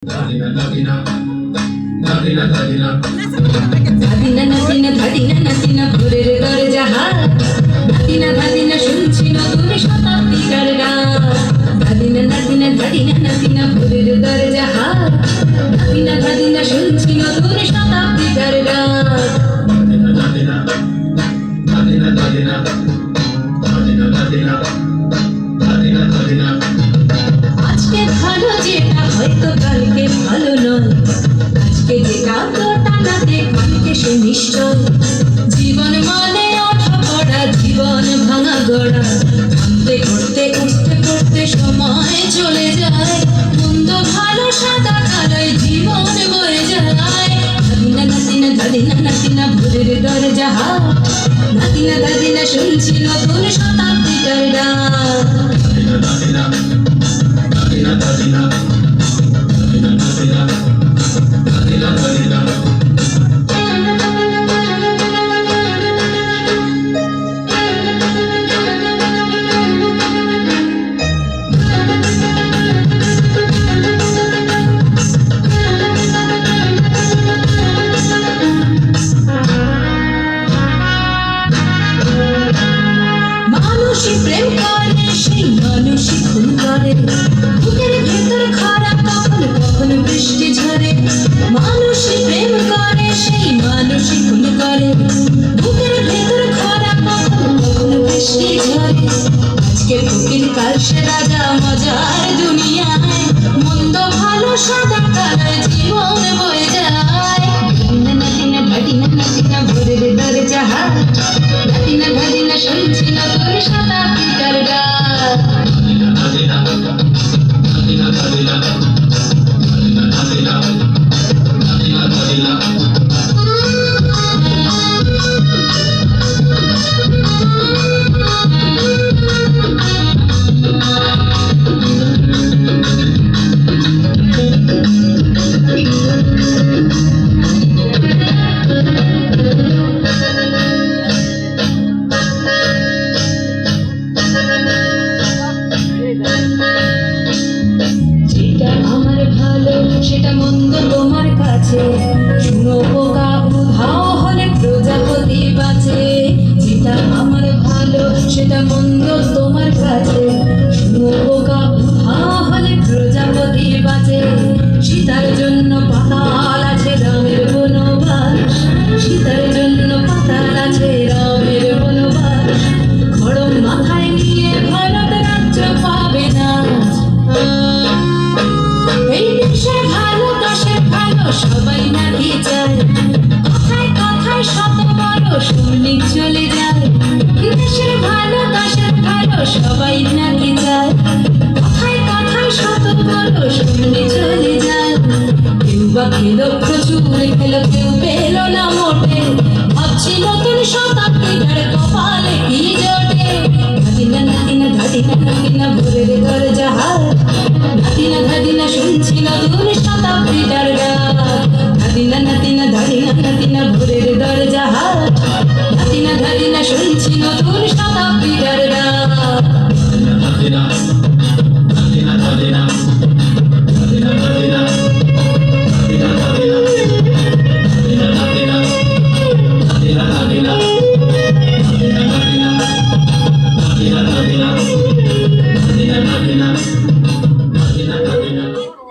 ধাদিনা ধাদিনা ধাদিনা ধাদিনা ধাদিনা নাদিনা ধাদিনা নাদিনা ভোরের দরজা হাত ধাদিনা ধাদিনা শুনছি নতুন শতাব্দীকার গান ধাদিনা নাদিনা ধাদিনা নাদিনা ভোরের দরজা হাত ধাদিনা ধাদিনা শুনছি নতুন শতাব্দীকার গান ধাদিনা ধাদিনা ধাদিনা ধাদিনা ধাদিনা ধাদিনা ধাদিনা আজকে ভালো যেটা হয়তো কালকে ভালো নয় আজকে যেটা তোটা নাতে কালকে সে নিশ্চয় জীবন মানে ওঠা পড়া জীবন ভাঙা গড়া ভাঙতে করতে উঠতে করতে সময় চলে যায় মন্দ ভালো সাদা কালোয় জীবন বয়ে যায় ধাদিনা নাদিনা ধাদিনা নাদিনা ভোরের দরজা হাত ধাদিনা ধাদিনা শুনছি নতুন শতাব্দীটার গান ধাদিনা ধাদিনা ধাদিনা ধাদিনা ধাদিনা ধাদিনা ধাদিনা মানুষই প্রেম করে সেই মানুষই খুন করে বুকের ভেতর খরা কখন কখন বৃষ্টি ঝরে মানুষই প্রেম করে সেই মানুষই খুন করে বুকের ভেতর খরা কখন কখন বৃষ্টি ঝরে আজকে ফকির কাল সে রাজা মজার দুনিয়ায় মন্দ ভালো সাদা কালো জীবন বয়ে যায় ধাদিনা নাদিনা ধাদিনা নাদিনা ভোরের দরজা হাত ধাদিনা ধাদিনা শুনছি নতুন শতাব্দীকার গান ধাদিনা ধাদিনা ধাদিনা ধাদিনা ধাদিনা ধাদিনা ধাদিনা যেটা আমার ভালো সেটা মন্দ তোমার কাছে শুনো পোকা উধাও হলে প্রজাপতি বাঁচে যেটা আমার ভালো সেটা মন্দ তোমার কাছে শুনো পোকা উধাও হলে প্রজাপতি বাঁচে সীতার জন্য পাতাল আছে রামের বনবাস সীতার জন্য পাতাল আছে রামের বনবাস খড়ম মাথায় নিয়ে ভারত রাজ্য পাবে না এই দেশে ভালো দেশে ভালো সবাই নাকি চায় কথায় কথায় শত বড় সৈনিক চলে যায় দেশের ভালো দেশের ভালো সবাই নাকি চায় কথায় কথায় শত বড় সৈনিক চলে যায় কেউ বা খেলো প্রচুর খেলো কেউ পেলো না মোটে ভাবছি নতুন শতাব্দীর কপালে কি জোটে ধাদিনা নাদিনা ধাদিনা নাদিনা ভোরের দরজা হাত ধাদিনা ধাদিনা শুনছি নতুন শতাব্দীটার গান ধাদিনা নাদিনা ধাদিনা নাদিনা ভোরের দরজা হাত ধাদিনা ধাদিনা শুনছি নতুন শতাব্দীটার গান ধাদিনা